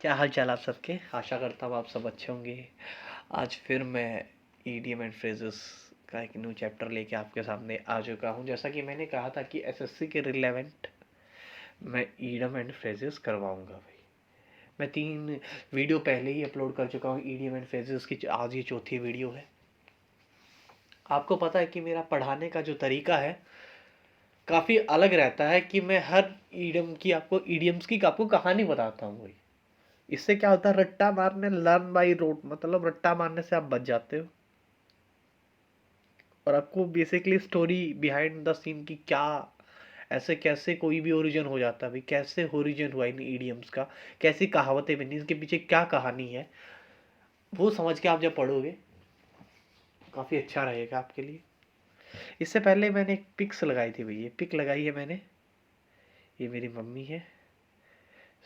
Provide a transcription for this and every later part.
क्या हाल चाल आप सबके। आशा करता हूँ आप सब अच्छे होंगे। आज फिर मैं ईडीएम एंड फ्रेजेस का एक न्यू चैप्टर लेके आपके सामने आ चुका हूँ। जैसा कि मैंने कहा था कि एसएससी के रिलेवेंट मैं ईडीएम एंड फ्रेजेस करवाऊंगा भाई। मैं 3 वीडियो पहले ही अपलोड कर चुका हूँ ईडीएम एंड फ्रेजेस की। आज ये चौथी वीडियो है। आपको पता है कि मेरा पढ़ाने का जो तरीका है काफ़ी अलग रहता है कि मैं हर ईडियम्स की आपको कहानी बताता हूँ भाई। इससे क्या होता है, रट्टा मारने लर्न बाई रोट, मतलब रट्टा मारने से आप बच जाते हो और आपको basically story behind the scene की क्या, ऐसे कैसे कोई भी ओरिजिन हो जाता है भाई, कैसे ओरिजिन हुआ इन ईडियम्स का, कैसी कहावतें बनी, इसके पीछे क्या कहानी है, वो समझ के आप जब पढ़ोगे काफ़ी अच्छा रहेगा आपके लिए। इससे पहले मैंने एक पिक्स लगाई थी भाई, ये पिक लगाई है मैंने। ये मेरी मम्मी है,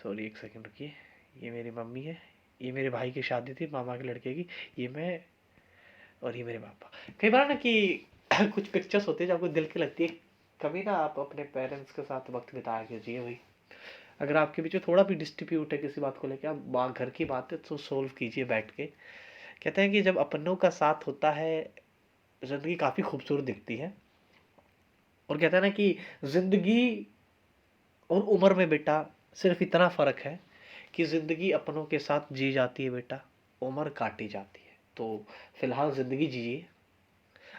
सॉरी एक सेकंड रुकिए। ये मेरी मम्मी है, ये मेरे भाई की शादी थी मामा के लड़के की, ये मैं, और ये मेरे पापा। कई बार ना कि कुछ पिक्चर्स होती है जो आपको दिल की लगती है। कभी ना आप अपने पेरेंट्स के साथ वक्त बिताया कीजिए भाई। अगर आपके बीच में थोड़ा भी डिस्ट्रीब्यूट है किसी बात को लेकर, आप घर की बात है तो सोल्व कीजिए बैठ के। कहते हैं कि जब अपनों का साथ होता है ज़िंदगी काफ़ी खूबसूरत दिखती है। और कहते हैं ना कि ज़िंदगी और उम्र में बेटा सिर्फ इतना फ़र्क है कि ज़िंदगी अपनों के साथ जी जाती है बेटा, उम्र काटी जाती है। तो फिलहाल ज़िंदगी जिए,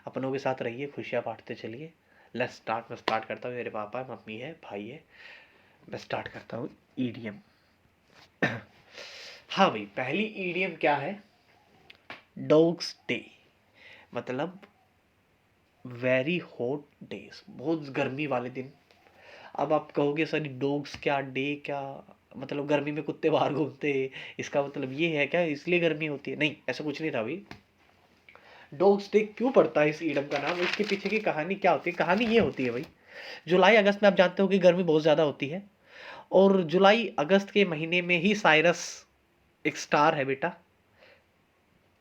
अपनों के साथ रहिए, खुशियाँ बांटते चलिए। Let's start. मैं स्टार्ट करता हूँ। मेरे पापा है, मम्मी है, भाई है। मैं स्टार्ट करता हूँ ईडीएम। हाँ भाई, पहली ईडीएम क्या है? डॉग्स डे, मतलब वेरी हॉट डेज, बहुत गर्मी वाले दिन। अब आप कहोगे सर डॉग्स क्या, डे क्या, मतलब गर्मी में कुत्ते बाहर घूमते, इसका मतलब ये है क्या इसलिए गर्मी होती है? नहीं, ऐसा कुछ नहीं था भाई। डॉग्स डे क्यों पड़ता है इस ईडम का नाम, इसके पीछे की कहानी क्या होती है? कहानी ये होती है भाई, जुलाई अगस्त में आप जानते हो कि गर्मी बहुत ज़्यादा होती है। और जुलाई अगस्त के महीने में ही साइरस, एक स्टार है बेटा,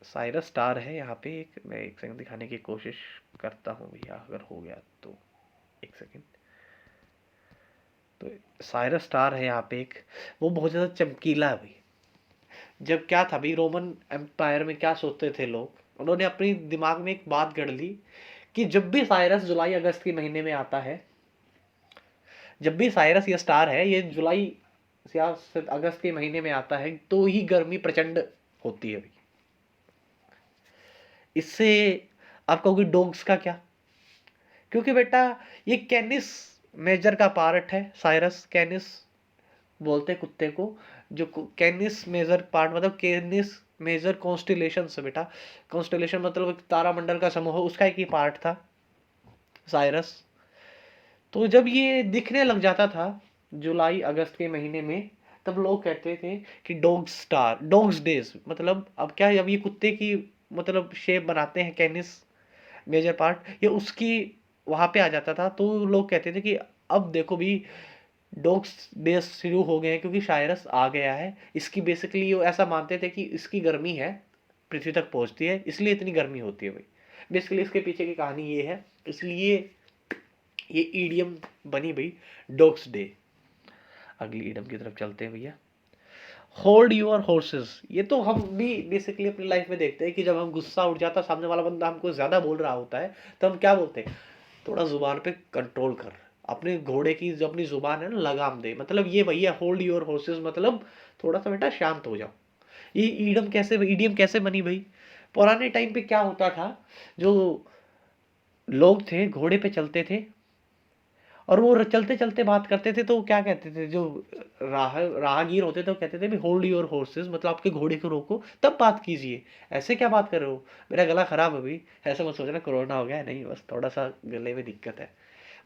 साइरस स्टार है यहाँ पे। एक मैं एक सेकंड दिखाने की कोशिश करता हूँ भैया, अगर हो गया तो एक सेकंड। तो साइरस स्टार है यहाँ पे एक, वो बहुत ज़्यादा चमकीला है भाई। जब क्या था भाई, रोमन एम्पायर में क्या सोचते थे लोग, उन्होंने अपनी दिमाग में एक बात गढ़ ली कि जब भी साइरस जुलाई अगस्त के महीने में आता है, जब भी साइरस ये स्टार है ये जुलाई या अगस्त के महीने में आता है तो ही गर्मी प्रचंड होती है भाई। इससे आप कहोगे डॉग्स का क्या? क्योंकि बेटा ये कैनिस मेजर का पार्ट है। साइरस कैनिस बोलते हैं कुत्ते को, जो कैनिस मेजर पार्ट, मतलब कैनिस मेजर कॉन्स्टिलेशन से बेटा। कॉन्स्टिलेशन मतलब तारामंडल का समूह, उसका एक ही पार्ट था साइरस। तो जब ये दिखने लग जाता था जुलाई अगस्त के महीने में, तब लोग कहते थे कि डॉग्स स्टार, डॉग्स डेज, मतलब अब क्या है, अब ये कुत्ते की मतलब शेप बनाते हैं कैनिस मेजर पार्ट, ये उसकी वहां पे आ जाता था। तो लोग कहते थे कि अब देखो भी डॉग्स डेज शुरू हो गए हैं क्योंकि शायरस आ गया है। इसकी बेसिकली वो ऐसा मानते थे कि इसकी गर्मी है पृथ्वी तक पहुंचती है, इसलिए इतनी गर्मी होती है भाई। बेसिकली इसके पीछे की कहानी ये है, इसलिए ये ईडियम बनी भाई, डॉग्स डे। अगली ईडियम की तरफ चलते हैं भैया। होल्ड यूर हॉर्सेस, ये तो हम भी बेसिकली अपनी लाइफ में देखते हैं कि जब हम गुस्सा उठ जाता है, सामने वाला बंदा हमको ज्यादा बोल रहा होता है, तो हम क्या बोलते हैं? थोड़ा जुबान पे कंट्रोल कर, अपने घोड़े की जो अपनी जुबान है ना लगाम दे, मतलब ये भैया होल्ड योर हॉर्सेस, मतलब थोड़ा सा बेटा शांत हो जाओ। ये ईडियम कैसे बनी भाई? पुराने टाइम पे क्या होता था, जो लोग थे घोड़े पे चलते थे और वो चलते चलते बात करते थे, तो क्या कहते थे जो राहगीर होते थे, वो कहते थे भी होल्ड योर हॉर्सेस, मतलब आपके घोड़े को रोको तब बात कीजिए। ऐसे क्या बात कर रहे हो, मेरा गला खराब है भाई, ऐसे मत सोचना कोरोना हो गया है, नहीं, बस थोड़ा सा गले में दिक्कत है,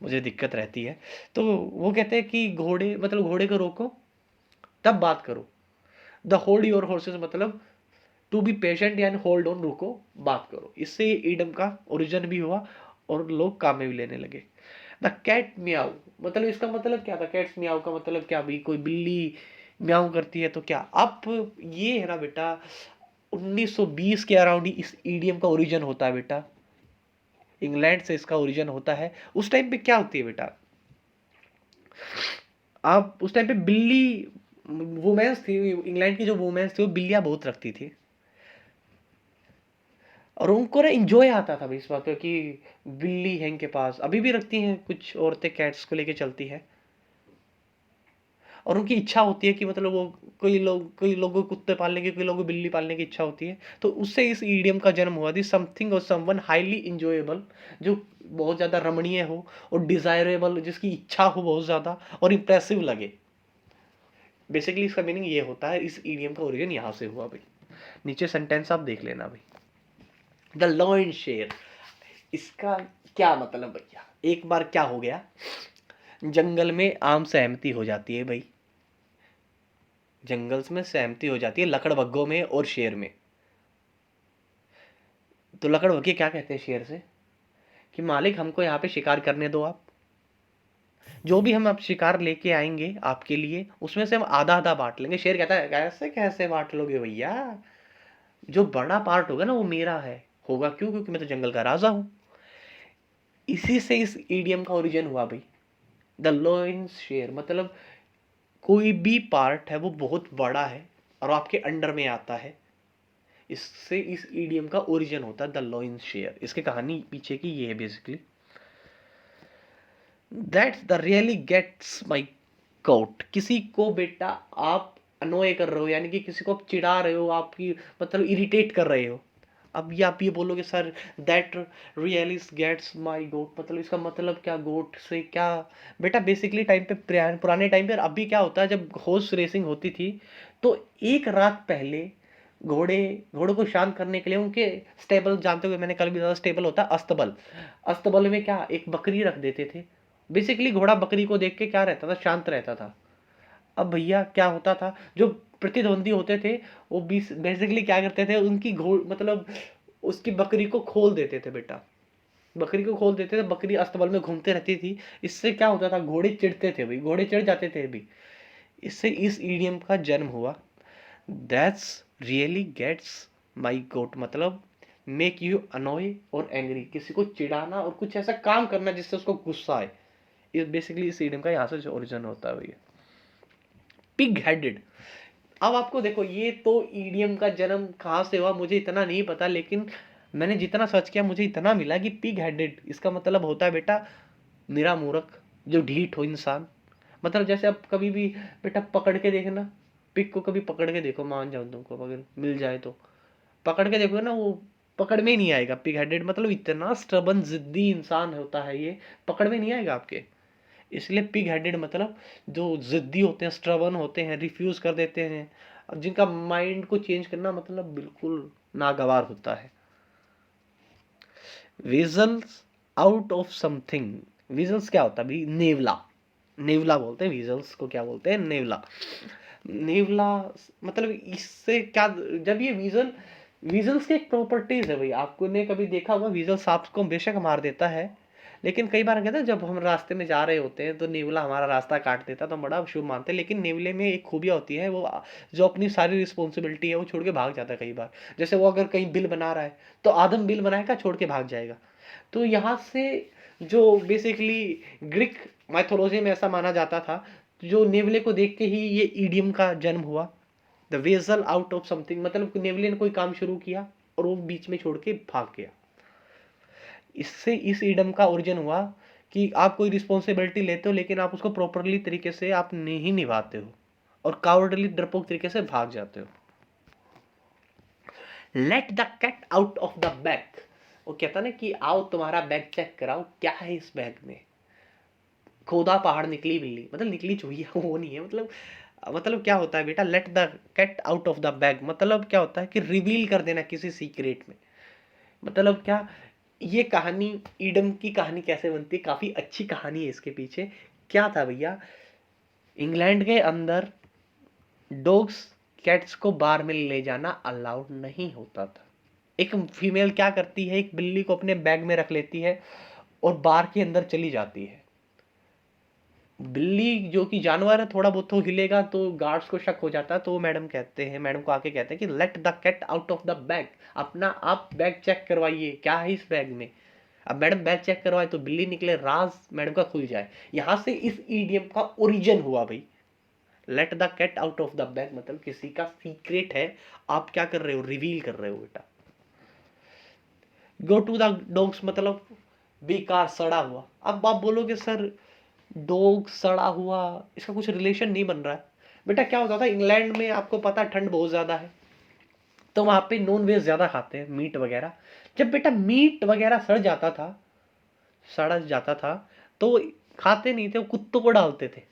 मुझे दिक्कत रहती है। तो वो कहते हैं कि घोड़े, मतलब घोड़े को रोको तब बात करो। द होल्ड योर हॉर्सेस मतलब टू बी पेशेंट यानी होल्ड ऑन, रुको बात करो। इससे ईडम का ओरिजिन भी हुआ और लोग काम में भी लेने लगे। द कैट मियाऊ, मतलब इसका मतलब क्या था? कैट्स मियाऊ का मतलब क्या भी, कोई बिल्ली म्याऊ करती है तो क्या? अब ये है ना बेटा, 1920 के अराउंड ही इस ईडियम का ओरिजिन होता है बेटा, इंग्लैंड से इसका ओरिजिन होता है। उस टाइम पे क्या होती है बेटा, आप उस टाइम पे बिल्ली वुमेन्स थी, इंग्लैंड की जो वुमेन्स थी वो बिल्लियाँ बहुत रखती थी, और उनको ना इंजॉय आता था भाई इस बात का कि बिल्ली है इनके पास। अभी भी रखती हैं कुछ औरतें, कैट्स को लेके चलती है, और उनकी इच्छा होती है कि मतलब वो, कोई लोगों को कुत्ते पालने की, कोई लोगों को बिल्ली पालने की इच्छा होती है, तो उससे इस ईडियम का जन्म हुआ थी, समथिंग और समवन हाईली इंजॉयबल, जो बहुत ज़्यादा रमणीय हो और डिजायरेबल, जिसकी इच्छा हो बहुत ज़्यादा और इंप्रेसिव लगे। बेसिकली इसका मीनिंग ये होता है, इस ईडियम का ओरिजिन यहाँ से हुआ भाई। नीचे सेंटेंस आप देख लेना भाई। द लॉयन शेयर, इसका क्या मतलब भैया, एक बार क्या हो गया, जंगल में आम सहमति हो जाती है भाई, जंगल्स में सहमति हो जाती है लकड़बग्घों में और शेर में। तो लकड़बग्घे क्या कहते हैं शेर से कि मालिक हमको यहाँ पे शिकार करने दो, आप जो भी हम आप शिकार लेके आएंगे आपके लिए, उसमें से हम आधा आधा बांट लेंगे। शेर कहता है कैसे कैसे बांट लोगे भैया, जो बड़ा पार्ट होगा ना वो मेरा है, होगा क्यों, क्योंकि मैं तो जंगल का राजा हूं। इसी से इस ईडियम का ओरिजिन हुआ भाई, द लॉयंस शेयर, मतलब कोई भी पार्ट है वो बहुत बड़ा है और आपके अंडर में आता है, इससे इस ईडियम का ओरिजिन होता है द लॉयंस शेयर। इसकी कहानी पीछे की ये है basically. That's the really gets my goat, किसी को बेटा आप अनोय कर रहे हो, यानी कि किसी को आप चिढ़ा रहे हो, आपकी मतलब इरिटेट कर रहे हो। अब ये आप ये बोलोगे सर दैट रियली गेट्स माई गोट, मतलब इसका मतलब क्या, गोट से क्या। बेटा बेसिकली टाइम पे, पुराने टाइम पे, अभी क्या होता है, जब हॉर्स रेसिंग होती थी तो एक रात पहले घोड़े घोड़ों को शांत करने के लिए उनके स्टेबल, जानते हुए मैंने कल भी, ज्यादा स्टेबल होता है अस्तबल, अस्तबल में क्या एक बकरी रख देते थे। बेसिकली घोड़ा बकरी को देख के क्या रहता था, शांत रहता था। अब भैया क्या होता था, जो प्रतिद्वंदी होते थे वो बेसिकली क्या करते थे, उनकी घोड़ मतलब उसकी बकरी को खोल देते थे बेटा, बकरी को खोल देते थे, बकरी अस्तबल में घूमते रहती थी। इससे क्या होता था, घोड़े चिढ़ते थे भाई, घोड़े चिढ़ जाते थे भी। इससे इस ईडियम का जन्म हुआ, दैट्स रियली गेट्स माई गोट, मतलब मेक यू अनोय और एंग्री, किसी को चिढ़ाना और कुछ ऐसा काम करना जिससे उसको गुस्सा आए। इस बेसिकली इस ईडियम का यहाँ से ओरिजिन होता है भैया। पिग हेडेड, अब आपको देखो, ये तो ईडियम का जन्म कहाँ से हुआ मुझे इतना नहीं पता, लेकिन मैंने जितना सर्च किया मुझे इतना मिला कि पिग हेडेड इसका मतलब होता है बेटा निरा मूर्ख, जो ढीठ हो इंसान। मतलब जैसे आप कभी भी बेटा पकड़ के देखना, पिग को कभी पकड़ के देखो, मान जाओ तुमको अगर मिल जाए तो, पकड़ के देखो ना, वो पकड़ में ही नहीं आएगा। पिग हेडेड मतलब इतना स्टबन जिद्दी इंसान होता है ये, पकड़ में नहीं आएगा आपके। इसलिए पिग हेडेड मतलब जो जिद्दी होते हैं, स्ट्रबन होते हैं, रिफ्यूज कर देते हैं, और जिनका माइंड को चेंज करना मतलब बिल्कुल नागवार होता है। Whistles out of something, whistles क्या होता है भाई, नेवला, नेवला बोलते हैं विजल्स को, क्या बोलते हैं, नेवला। नेवला मतलब इससे क्या, जब ये विजल, विजल्स की एक प्रॉपर्टीज है भाई, आपको ने कभी देखा होगा विजल सांप को बेशक मार देता है, लेकिन कई बार कहते हैं जब हम रास्ते में जा रहे होते हैं तो नेवला हमारा रास्ता काट देता है तो हम बड़ा शुभ मानते हैं, लेकिन नेवले में एक खूबिया होती है, वो जो अपनी सारी रिस्पॉन्सिबिलिटी है वो छोड़ के भाग जाता है कई बार। जैसे वो अगर कहीं बिल बना रहा है तो आदम बिल बनाएगा, छोड़ के भाग जाएगा। तो यहाँ से जो बेसिकली ग्रीक माइथोलॉजी में ऐसा माना जाता था, जो नेवले को देख के ही ये ईडियम का जन्म हुआ, the vessel out of something, मतलब नेवले ने कोई काम शुरू किया और वो बीच में छोड़ के भाग गया। इससे इस ईडम का ओरिजिन हुआ कि आप कोई रिस्पॉन्सिबिलिटी लेते हो लेकिन आप उसको प्रॉपरली तरीके से आप नहीं निभाते हो और कावर्डली डरपोक तरीके से भाग जाते हो। Let the cat out of the bag, वो कहता ना कि आओ तुम्हारा बैग चेक कराओ, क्या है इस बैग में। खोदा पहाड़ निकली बिल्ली, मतलब निकली चूहिया वो नहीं है, मतलब क्या होता है बेटा, let the cat out of the bag मतलब क्या होता है कि रिवील कर देना किसी सीक्रेट में। मतलब क्या, ये कहानी, ईडम की कहानी कैसे बनती है, काफी अच्छी कहानी है इसके पीछे। क्या था भैया, इंग्लैंड के अंदर डॉग्स कैट्स को बार में ले जाना अलाउड नहीं होता था। एक फीमेल क्या करती है, एक बिल्ली को अपने बैग में रख लेती है और बार के अंदर चली जाती है। बिल्ली जो कि जानवर है, थोड़ा बहुत तो हिलेगा तो गार्ड्स को शक हो जाता है, तो मैडम कहते हैं, मैडम को आके कहते हैं कि let the cat out of the bag, अपना आप बैग चेक करवाइए क्या है इस बैग में। अब मैडम बैग चेक करवाए तो बिल्ली निकले, राज मैडम का खुल जाए। यहां से इस ईडियम का ओरिजिन हुआ भाई, let the cat out of the bag मतलब किसी का सीक्रेट है, आप क्या कर रहे हो, रिवील कर रहे हो बेटा। गो टू द डॉग्स मतलब बेकार सड़ा हुआ। अब आप बोलोगे सर डॉग सड़ा हुआ इसका कुछ रिलेशन नहीं बन रहा है। बेटा क्या होता था इंग्लैंड में, आपको पता है ठंड बहुत ज्यादा है, तो वहां पे नॉन वेज ज्यादा खाते हैं, मीट वगैरह। जब बेटा मीट वगैरह सड़ जाता था तो खाते नहीं थे, वो कुत्तों को डालते थे।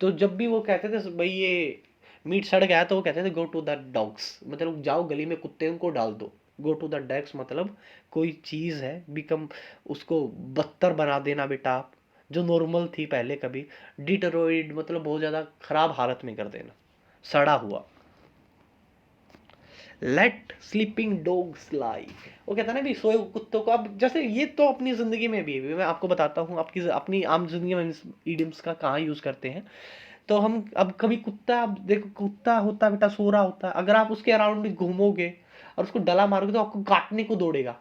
तो जब भी वो कहते थे भाई ये मीट सड़ गया, तो वो कहते थे गो टू द डॉग्स मतलब जाओ गली में कुत्ते उनको डाल दो। गो टू द डॉग्स मतलब कोई चीज है बिकम, उसको बदतर बना देना बेटा आप, जो नॉर्मल थी पहले कभी, डिटरोइड मतलब बहुत ज्यादा खराब हालत में कर देना, सड़ा हुआ। लेट स्लीपिंग डॉग्स लाई, वो कहता है ना भी सोए कुत्तों को। अब जैसे ये तो अपनी जिंदगी में भी है, मैं आपको बताता हूँ आपकी अपनी आम जिंदगी में इडियम्स का कहाँ यूज करते हैं। तो हम अब कभी कुत्ता, अब देखो कुत्ता होता है बेटा, सो रहा होता है, अगर आप उसके अराउंड में घूमोगे और उसको डला मारोगे तो आपको काटने को दौड़ेगा।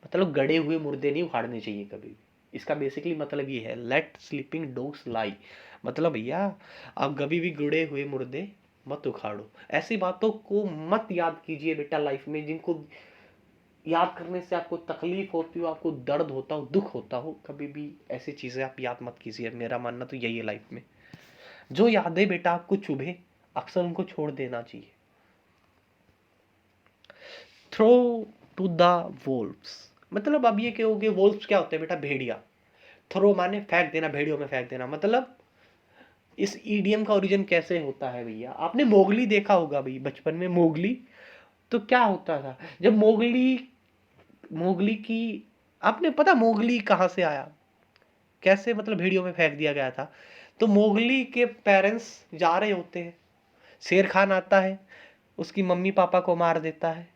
मतलब गड़े हुए मुर्दे नहीं उखाड़ने चाहिए कभी भी। इसका बेसिकली मतलब ये है लेट स्लीपिंग डॉग्स लाई, मतलब भैया आप कभी भी गड़े हुए मुर्दे मत उखाड़ो। ऐसी बातों को मत याद कीजिए बेटा लाइफ में, जिनको याद करने से आपको तकलीफ होती हो, आपको दर्द होता हो, दुख होता हो, कभी भी ऐसी चीजें आप याद मत कीजिए। मेरा मानना तो यही है लाइफ में, जो यादें बेटा आपको चुभे अक्सर उनको छोड़ देना चाहिए। थ्रो टू द वोल्व्स मतलब अब ये कहोगे वोल्व्स क्या होते हैं बेटा, भेड़िया। थ्रो माने फेंक देना, भेड़ियों में फेंक देना। मतलब इस ईडियम का ओरिजिन कैसे होता है भैया, आपने मोगली देखा होगा भाई बचपन में, मोगली तो क्या होता था जब मोगली, मोगली की, आपने पता मोगली कहां से आया, कैसे मतलब भेड़ियों में फेंक दिया गया था। तो मोगली के पेरेंट्स जा रहे होते हैं, शेर खान आता है, उसकी मम्मी पापा को मार देता है,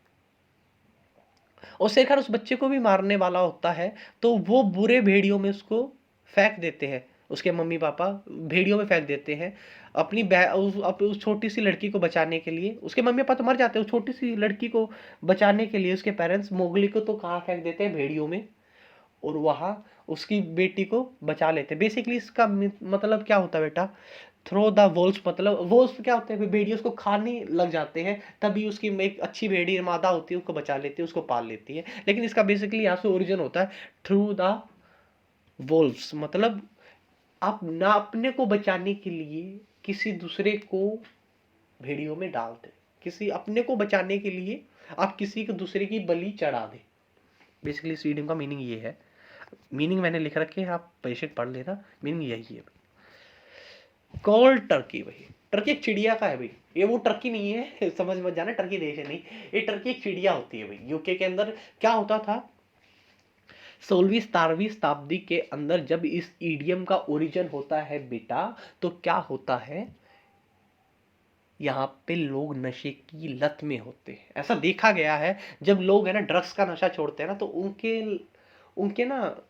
और शेर खान उस बच्चे को भी मारने वाला होता है। तो वो बुरे भेड़ियों में उसको फेंक देते हैं, उसके मम्मी पापा भेड़ियों में फेंक देते हैं अपनी उस छोटी सी लड़की को बचाने के लिए। उसके मम्मी पापा तो मर जाते हैं, उस छोटी सी लड़की को बचाने के लिए उसके पेरेंट्स मोगली को तो कहाँ फेंक देते हैं, भेड़ियों में, और वहां उसकी बेटी को बचा लेते हैं। बेसिकली इसका मतलब क्या होता है बेटा, थ्रो द वोल्स मतलब वोल्स क्या होते हैं, भेड़िए उसको खाने लग जाते हैं, तभी उसकी एक अच्छी भेड़ी मादा होती है उसको बचा लेती है, उसको पाल लेती है। लेकिन इसका बेसिकली यहाँ से ओरिजिन होता है थ्रू द वोल्व्स मतलब आप ना अपने को बचाने के लिए किसी दूसरे को भेड़ियों में डाल दे, किसी अपने को बचाने के लिए आप किसी को दूसरे की बलि चढ़ा दे। बेसिकली इस वीडियो का मीनिंग ये है, मीनिंग मैंने लिख रखे हैं, आप बेशक पढ़ लेना, मीनिंग यही है। कॉल टर्की भाई, टर्की एक चिड़िया का है भाई, ये वो टर्की नहीं है समझ मत जाना, टर्की देश है नहीं, ये टर्की एक चिड़िया होती है भाई। यूके के अंदर क्या होता था 16वीं 17वीं शताब्दी के अंदर, जब इस ईडियम का ओरिजिन होता है बेटा, तो क्या होता है यहाँ पे लोग नशे की लत में होते हैं। ऐसा देखा गया है जब लोग है ना ड्रग्स का नशा छोड़ते हैं ना, तो उनके उनके ना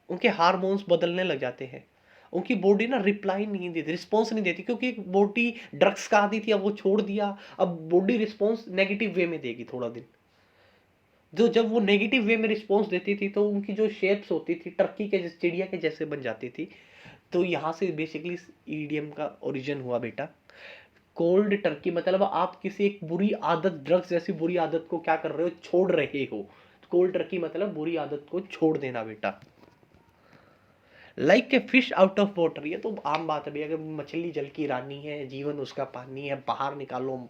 उनके हार्मोन्स बदलने लग जाते हैं, उनकी बॉडी ना रिप्लाई नहीं देती, रिस्पॉन्स नहीं देती, क्योंकि बॉडी ड्रग्स का आदी थी, अब वो छोड़ दिया, अब बॉडी रिस्पॉन्स नेगेटिव वे में देगी थोड़ा दिन। जो जब वो नेगेटिव वे में रिस्पॉन्स देती थी तो उनकी जो शेप्स होती थी टर्की के चिड़िया के जैसे बन जाती थी। तो यहाँ से बेसिकली ईडीएम का ओरिजिन हुआ बेटा। कोल्ड टर्की मतलब आप किसी एक बुरी आदत, ड्रग्स जैसी बुरी आदत को क्या कर रहे हो, छोड़ रहे हो। कोल्ड टर्की मतलब बुरी आदत को छोड़ देना बेटा। Like a fish out of water, ये तो आम बात है भैया, अगर मछली जल की रानी है, जीवन उसका पानी है, बाहर निकालो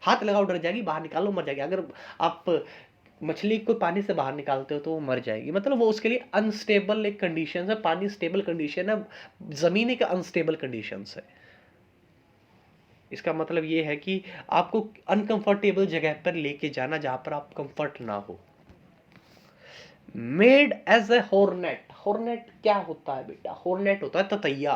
हाथ लगाओ डर जाएगी, बाहर निकालो मर जाएगी। अगर आप मछली को पानी से बाहर निकालते हो तो वो मर जाएगी, मतलब वो उसके लिए अनस्टेबल एक कंडीशन है। पानी स्टेबल कंडीशन है, जमीन एक अनस्टेबल कंडीशन है। इसका मतलब ये है कि आपको अनकंफर्टेबल जगह पर लेके जाना जहां पर आप कंफर्ट ना हो। Mad as a hornet, hornet क्या होता है बेटा, हॉर्नेट होता है ततैया।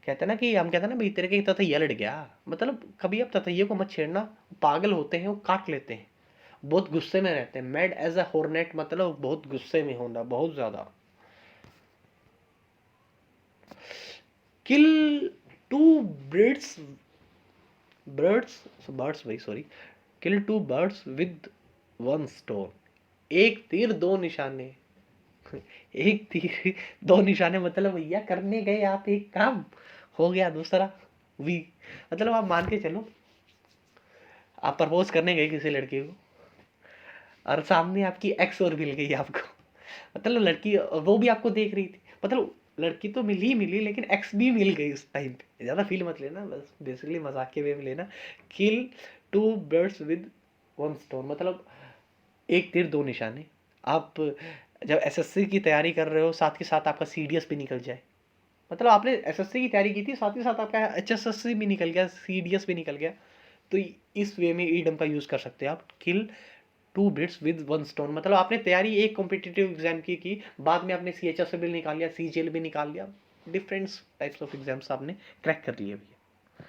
कहते हैं ना कि हम कहते हैं ना भाई तेरे के ततैया लड़ गया, मतलब कभी आप ततैये को मत छेड़ना, पागल होते हैं वो काट लेते हैं, बहुत गुस्से में रहते हैं। मेड एज ए हॉर्नेट मतलब बहुत गुस्से में होना, बहुत ज्यादा। किल टू बर्ड्स, बर्ड्स भाई sorry, kill two birds with one stone, एक तीर दो निशाने। एक तीर दो निशाने, मतलब भैया करने गए आप एक काम, हो गया दूसरा भी। मतलब आप मान के चलो, आप प्रपोज करने गए किसी लड़की को और सामने आपकी एक्स और मिल गई आपको। मतलब लड़की वो भी आपको देख रही थी, मतलब लड़की तो मिली लेकिन एक्स भी मिल गई उस टाइम पे। ज्यादा फील मत लेना, बस बेसिकली मजाक के वे में लेना। Kill two birds with one stone, मतलब एक तीर दो निशाने। आप जब एसएससी की तैयारी कर रहे हो, साथ के साथ आपका सीडीएस भी निकल जाए, मतलब आपने एसएससी की तैयारी की थी, साथ ही साथ आपका एचएसएससी भी निकल गया, सीडीएस भी निकल गया, तो इस वे में ईडम का यूज कर सकते हैं आप। Kill two bits with one stone, मतलब आपने तैयारी एक कॉम्पिटिटिव एग्जाम की, बाद में आपने सीएचएस भी निकाल लिया, सीजीएल भी निकाल लिया, डिफरेंट टाइप्स ऑफ एग्जाम्स आपने क्रैक कर लिए भैया।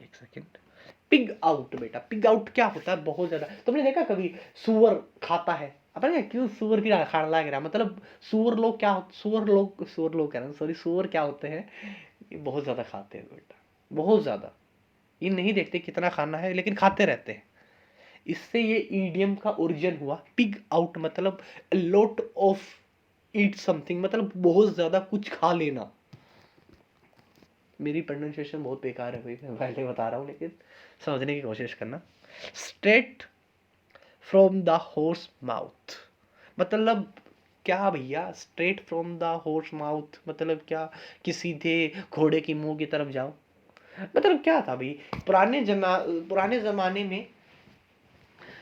एक सेकेंड। पिग आउट बेटा, पिग आउट क्या होता है? बहुत ज्यादा तुमने देखा कभी सुअर खाता है? अपन क्यों सुअर की खाना लग रहा, मतलब सुअर लोग कह रहे हैं, सॉरी, सुअर क्या होते हैं, ये बहुत ज्यादा खाते हैं बेटा, बहुत ज्यादा। ये नहीं देखते कितना खाना है, लेकिन खाते रहते हैं। इससे ये ईडियम का ओरिजिन हुआ, पिग आउट, मतलब लॉट ऑफ ईट समथिंग, मतलब बहुत ज्यादा कुछ खा लेना। मेरी प्रोनाउंसिएशन बहुत बेकार है भाई, मैं पहले बता रहा हूँ, लेकिन समझने की कोशिश करना। Straight from the horse mouth, मतलब क्या भैया? Straight from the horse mouth मतलब क्या? कि सीधे घोड़े की मुंह की तरफ जाओ, मतलब क्या था भाई? पुराने जमाने में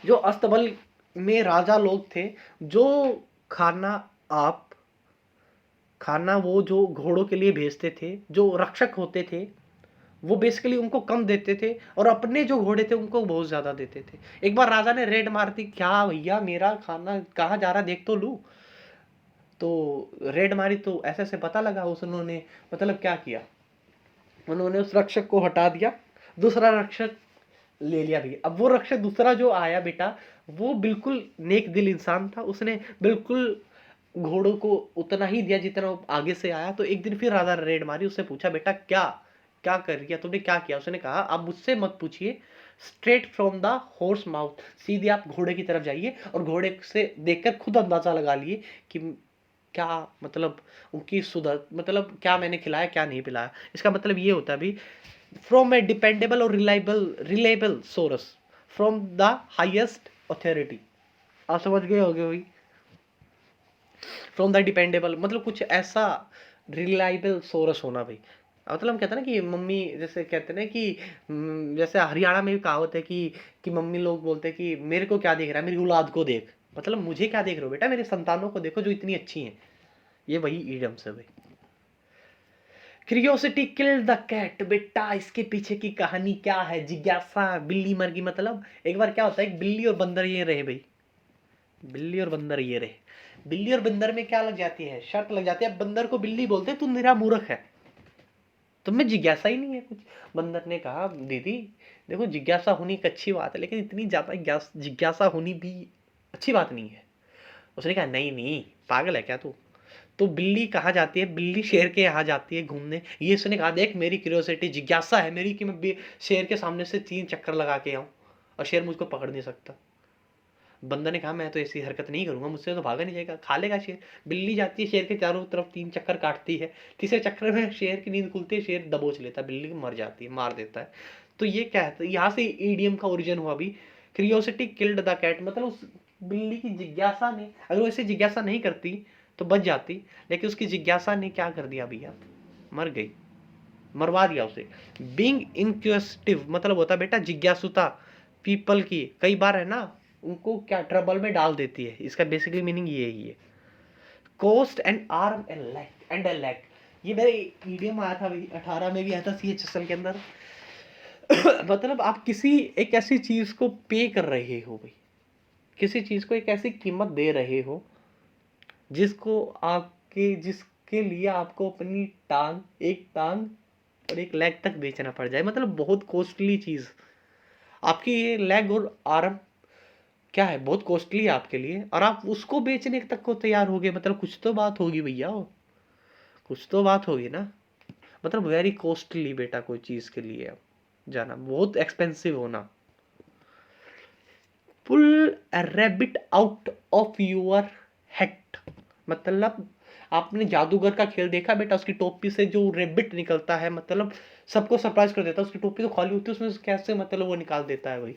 जो अस्तबल में राजा लोग थे, जो खाना आप खाना वो जो घोड़ों के लिए भेजते थे, जो रक्षक होते थे, वो बेसिकली उनको कम देते थे, और अपने जो घोड़े थे उनको बहुत ज्यादा देते थे। एक बार राजा ने रेड मार दी, क्या भैया मेरा खाना कहाँ जा रहा देख तो लू। तो रेड मारी तो ऐसे ऐसे पता लगा, उस उन्होंने मतलब क्या किया, उन्होंने उस रक्षक को हटा दिया, दूसरा रक्षक ले लिया भी। अब वो रक्षक दूसरा जो आया बेटा, वो बिल्कुल नेक दिल इंसान था, उसने बिल्कुल घोड़ों को उतना ही दिया जितना वो आगे से आया। तो एक दिन फिर राजा ने रेड मारी, उससे पूछा बेटा क्या क्या कर दिया तुमने, क्या किया? उसने कहा आप मुझसे मत पूछिए, straight from the horse mouth, सीधे आप घोड़े की तरफ जाइए और घोड़े से देखकर खुद अंदाजा लगा लिए कि क्या, मतलब उनकी सुधर, मतलब क्या मैंने खिलाया क्या नहीं पिलाया। इसका मतलब ये होता है भी, फ्रॉम ए डिपेंडेबल और reliable source, from the highest authority. आप समझ गए होगे भाई? फ्रॉम द डिपेंडेबल मतलब कुछ ऐसा रिलायबल सोर्स होना भाई। मतलब हम कहते हैं ना कि मम्मी, जैसे कहते हैं ना कि जैसे हरियाणा में भी कहावत है कि मम्मी लोग बोलते हैं कि मेरे को क्या देख रहा है, मेरी औलाद को देख, मतलब मुझे क्या देख रहे हो बेटा, मेरी संतानों को देखो जो इतनी अच्छी हैं। ये वही ईडियम्स है भाई। क्यूरियोसिटी किल्ड द कैट, बेटा इसके पीछे की कहानी क्या है? जिज्ञासा, बिल्ली मर गई। मतलब एक बार क्या होता है, एक बिल्ली और बंदर ये रहे भाई, बिल्ली और बंदर ये रहे, बिल्ली और बंदर में क्या लग जाती है, शर्त लग जाती है। बंदर को बिल्ली बोलते तू मेरा मूर्ख है, तुम्हें जिज्ञासा ही नहीं है कुछ। बंदर ने कहा दीदी देखो, जिज्ञासा होनी एक अच्छी बात है, लेकिन इतनी ज्यादा जिज्ञासा होनी भी अच्छी बात नहीं है। उसने कहा नहीं नहीं, पागल है क्या तू? तो बिल्ली कहाँ जाती है, बिल्ली शेर के यहाँ जाती है घूमने। ये उसने कहा देख मेरी क्यूरियोसिटी, जिज्ञासा है मेरी कि मैं शेर के सामने से 3 चक्कर लगा के आऊं, और शेर मुझको पकड़ नहीं सकता। बंदर ने कहा मैं तो ऐसी हरकत नहीं करूंगा, मुझसे तो भागा नहीं जाएगा, खा लेगा शेर। बिल्ली जाती है शेर के चारों तरफ 3 चक्कर काटती है, तीसरे चक्कर में शेर की नींद खुलती है, शेर दबोच लेता है, बिल्ली मर जाती है, मार देता है। तो ये क्या है, यहाँ से ईडियम का ओरिजिन हुआ भी, क्यूरियोसिटी किल्ड द कैट, मतलब उस बिल्ली की जिज्ञासा ने, अगर वो ऐसे जिज्ञासा नहीं करती तो बच जाती, लेकिन उसकी जिज्ञासा ने क्या कर दिया भैया, मर गई, मरवा दिया उसे। बीइंग इंक्वेस्टिव मतलब होता बेटा जिज्ञासुता, पीपल की कई बार है ना, उनको क्या ट्रबल में डाल देती है, इसका बेसिकली मीनिंग ये ही है। Cost and arm and leg, ये मेरे ईडियम आया था भाई, 18 में भी आया था सीएचएसएल के अंदर। मतलब आप किसी एक ऐसी चीज को पे कर रहे हो भाई, किसी चीज को एक ऐसी कीमत दे रहे हो जिसके लिए आपको अपनी एक टांग और एक लेग तक बेचना पड़ जाए, मतलब बहुत कॉस्टली चीज। आपकी ये लेग और आर्म क्या है, बहुत कॉस्टली है आपके लिए, और आप उसको बेचने तक को तैयार हो गए, मतलब कुछ तो बात होगी भैया, कुछ तो बात होगी ना। मतलब वेरी कॉस्टली बेटा, कोई चीज के लिए आप जाना बहुत एक्सपेंसिव होना। Pull a rabbit out of your hat, मतलब आपने जादूगर का खेल देखा बेटा, उसकी टोपी से जो रेबिट निकलता है, मतलब सबको सरप्राइज कर देता है, उसकी टोपी तो खाली होती है, उसमें से कैसे मतलब वो निकाल देता है भाई।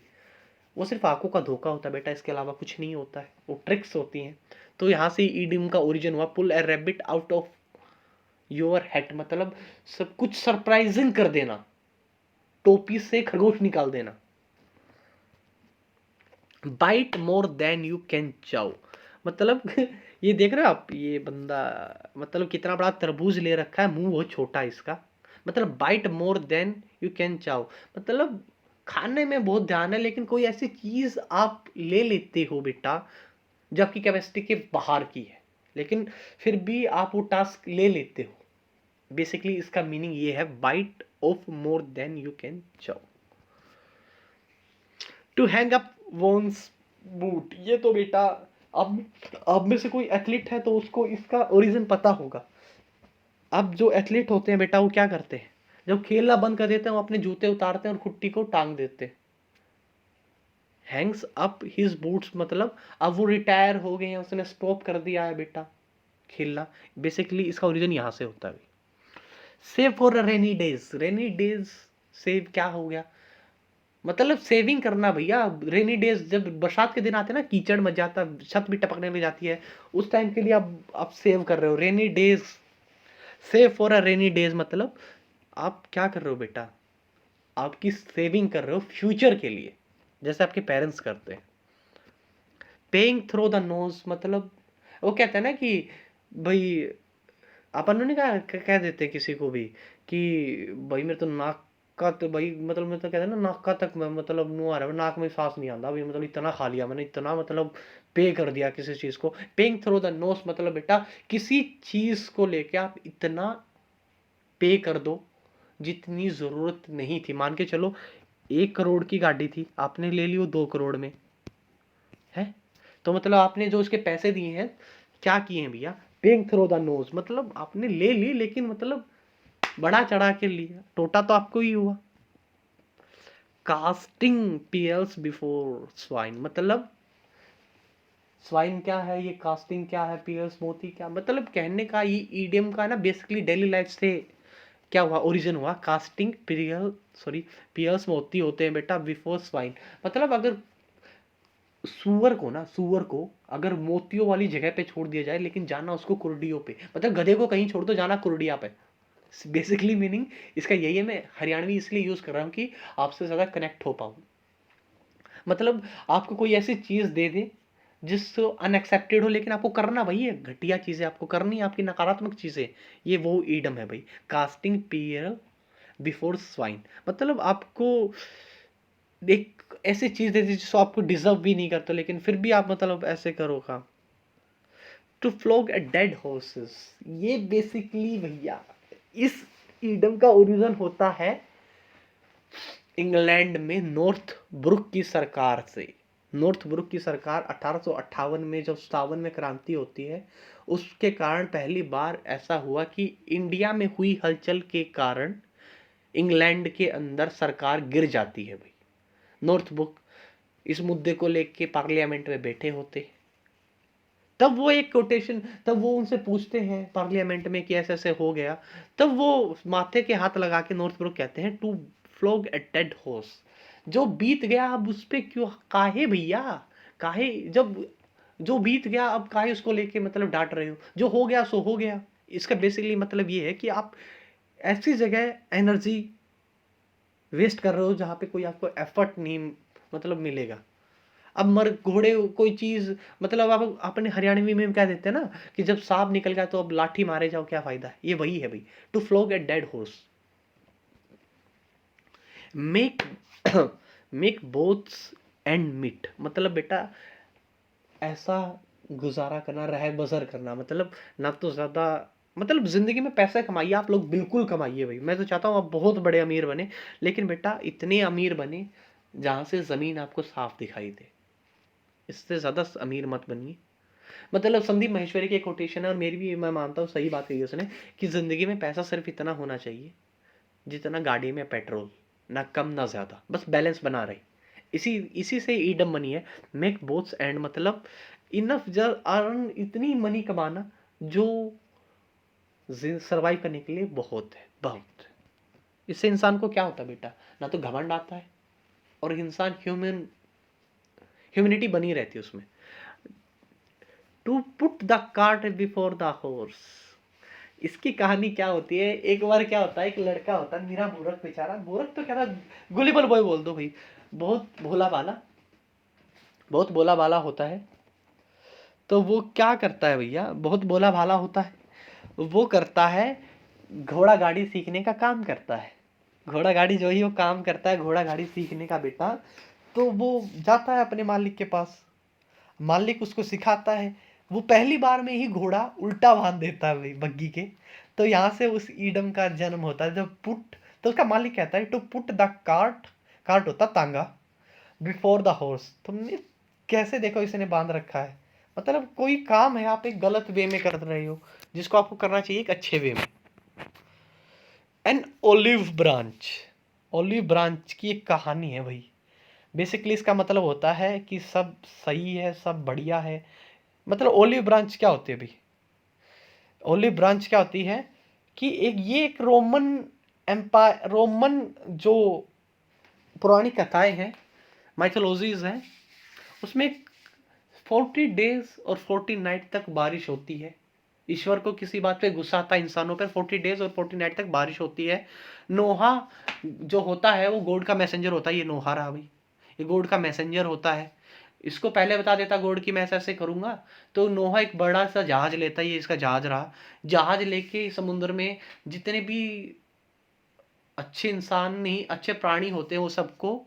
वो सिर्फ आंखों का धोखा होता है बेटा, इसके अलावा कुछ नहीं होता है, वो ट्रिक्स होती हैं। तो यहाँ से ईडियम का ओरिजिन हुआ, pull a rabbit out of your head, मतलब सब कुछ सरप्राइजिंग कर देना, टोपी से खरगोश निकाल देना। Bite more than you can chew, मतलब ये देख रहे हो आप, ये बंदा मतलब कितना बड़ा तरबूज ले रखा है, मुंह बहुत छोटा है इसका। मतलब bite more than you can chew, मतलब खाने में बहुत ध्यान है, लेकिन कोई ऐसी चीज आप ले लेते हो बेटा जो आपकी कैपेसिटी के बाहर की है, लेकिन फिर भी आप वो टास्क ले लेते हो। बेसिकली इसका मीनिंग ये है, bite off more than you can chew. To hang up one's boot, ये तो बेटा अब में से कोई एथलीट है तो उसको इसका ओरिजिन पता होगा। अब जो एथलीट होते हैं बेटा, वो क्या करते हैं, जब खेलना बंद कर देते हैं वो अपने जूते उतारते हैं और खुट्टी को टांग देते हैं। हैंग्स अप हिज बूट्स, मतलब अब वो रिटायर हो गए हैं, उसने स्टॉप कर दिया है बेटा खेलना। बेसिकली इसका ओरिजिन यहाँ से होता है। Save for rainy days, rainy days save क्या हो गया, मतलब सेविंग करना भैया। रेनी डेज जब बरसात के दिन आते हैं ना, कीचड़ मच जाता, छत भी टपकने लग जाती है, उस टाइम के लिए आप सेव कर रहे हो। Rainy days, save for a rainy days, मतलब आप क्या कर रहे हो बेटा, आपकी सेविंग कर रहे हो फ्यूचर के लिए, जैसे आपके पेरेंट्स करते हैं। पेइंग थ्रो द नोज, मतलब वो कहते हैं ना कि भाई, अपन ने कहा कह देते हैं किसी को भी कि भाई मेरे तो नाक का तो भाई, मतलब मैं तो कहते हैं ना नाक का तक मतलब मुंह आ रहा है, नाक में सांस नहीं आता भाई, मतलब इतना खा लिया मैंने, इतना मतलब पे कर दिया किसी चीज को। पेइंग थ्रू द नोज, मतलब बेटा किसी चीज को लेके आप इतना पे कर दो जितनी जरूरत नहीं थी। मान के चलो 1 करोड़ की गाड़ी थी, आपने ले ली वो 2 करोड़ में है, तो मतलब आपने जो उसके पैसे दिए हैं क्या किए हैं भैया, पेइंग थ्रू द नोज, मतलब आपने ले ली लेकिन मतलब बड़ा चढ़ा के लिया, टोटा तो आपको ही हुआ। कास्टिंग पीएल्स बिफोर स्वाइन, मतलब स्वाइन क्या है, ये कास्टिंग क्या है, पीएल्स मोती क्या, मतलब कहने का ये ईडियम का ना बेसिकली डेली लाइफ से क्या हुआ, ओरिजिन हुआ। कास्टिंग पीरियल सॉरी पीएल्स मोती होते हैं बेटा बिफोर स्वाइन, मतलब अगर सुअर को ना, सुअर को अगर मोतियों वाली जगह पे छोड़ दिया जाए, लेकिन जाना उसको कुर्डियों पे, मतलब गधे को कहीं छोड़ दो, जाना कुर्डिया पे। बेसिकली मीनिंग इसका यही है। मैं हरियाणवी इसलिए यूज कर रहा हूँ कि आपसे ज्यादा कनेक्ट हो पाऊँ। मतलब आपको कोई ऐसी चीज दे दे जिससे अनएक्सेप्टेड हो, लेकिन आपको करना वही है, घटिया चीजें आपको करनी है, आपकी नकारात्मक चीजें, ये वो ईडम है भाई। कास्टिंग पीयर बिफोर स्वाइन, मतलब आपको एक ऐसी चीज दे दी जिसको आपको डिजर्व भी नहीं करते, लेकिन फिर भी आप मतलब ऐसे करो काम। To flog a dead horses, ये बेसिकली भैया इस ईडम का ओरिजिन होता है इंग्लैंड में नॉर्थ ब्रुक की सरकार से। नॉर्थ ब्रुक की सरकार 1858 में जब 57 में क्रांति होती है, उसके कारण पहली बार ऐसा हुआ कि इंडिया में हुई हलचल के कारण इंग्लैंड के अंदर सरकार गिर जाती है भाई। नॉर्थ ब्रुक इस मुद्दे को लेके पार्लियामेंट में बैठे होते, तब वो एक कोटेशन, तब वो उनसे पूछते हैं पार्लियामेंट में कि ऐसे ऐसे हो गया, तब वो माथे के हाथ लगा के नॉर्थ ब्रुक कहते हैं to flog a dead horse, जो बीत गया अब उस पे क्यों, काहे भैया, काहे, जब जो बीत गया अब काहे उसको लेके मतलब डांट रहे हो, जो हो गया सो हो गया। इसका बेसिकली मतलब ये है कि आप ऐसी जगह एनर्जी वेस्ट कर रहे हो जहां पे कोई आपको एफर्ट नहीं मतलब मिलेगा। अब मर घोड़े कोई चीज, मतलब आप अपने हरियाणवी में क्या देते हैं ना कि जब सांप निकल गया तो अब लाठी मारे जाओ, क्या फायदा है, ये वही है भाई। To flog a dead horse, make make boths end meet, मतलब बेटा ऐसा गुजारा करना, रह बसर करना, मतलब ना तो ज्यादा, मतलब जिंदगी में पैसा कमाइए, आप लोग बिल्कुल कमाइए भाई, मैं तो चाहता हूँ आप बहुत बड़े अमीर बने, लेकिन बेटा इतने अमीर बने जहां से जमीन आपको साफ दिखाई दे, इससे ज्यादा अमीर मत बनिए। मतलब संदीप माहेश्वरी की एक कोटेशन है और मेरी भी, मैं मानता हूँ सही बात कही उसने, कि जिंदगी में पैसा सिर्फ इतना होना चाहिए जितना गाड़ी में पेट्रोल, ना कम ना ज्यादा, बस बैलेंस बना रहे। इसी इसी से ईडम बनी है, मेक बोथ्स एंड, मतलब इनफ जब अर्न, इतनी मनी कमाना जो सर्वाइव करने के लिए बहुत है, बहुत। इससे इंसान को क्या होता है बेटा, ना तो घमंड आता है और इंसान ह्यूमैनिटी बनी रहती है उसमें। To put the cart before the horse, इसकी कहानी क्या होती है, एक बार क्या होता है, एक लड़का होता है, मेरा मूर्ख बेचारा, मूर्ख तो क्या था, गुलिबल बॉय बोल दो भाई, बहुत भोला भाला होता है। तो वो क्या करता है भैया, बहुत भोला भाला होता है, वो करता है घोड़ा गाड़ी सीखने का काम करता है। घोड़ा गाड़ी जो ही वो काम करता है, घोड़ा गाड़ी सीखने का बेटा, तो वो जाता है अपने मालिक के पास, मालिक उसको सिखाता है। वो पहली बार में ही घोड़ा उल्टा बांध देता है भाई बग्गी के। तो यहाँ से उस ईडम का जन्म होता है। जब पुट, तो उसका मालिक कहता है to put the cart, cart होता तांगा, बिफोर द हॉर्स। तुमने कैसे देखो इसने बांध रखा है, मतलब कोई काम है आप एक गलत वे में कर रहे हो, जिसको आपको करना चाहिए एक अच्छे वे में। An olive branch, olive branch की एक कहानी है भाई। बेसिकली इसका मतलब होता है कि सब सही है, सब बढ़िया है। मतलब ओलिव ब्रांच क्या होती है भाई, ओलिव ब्रांच क्या होती है कि एक रोमन एम्पायर, रोमन जो पुरानी कथाएं हैं, माइथोलॉजीज हैं, उसमें 40 डेज और 40 नाइट तक बारिश होती है। ईश्वर को किसी बात पे गुस्सा आता है इंसानों पर, 40 डेज और 40 नाइट तक बारिश होती है। नोहा जो होता है वो गॉड का मैसेंजर होता है। ये नोहा रहा भाई, ये गॉड का मैसेंजर होता है। इसको पहले बता देता गॉड की मैं ऐसे ऐसे करूंगा, तो नोहा एक बड़ा सा जहाज लेता है, ये इसका जहाज रहा। जहाज लेके समुद्र में जितने भी अच्छे इंसान नहीं, अच्छे प्राणी होते हैं, वो सबको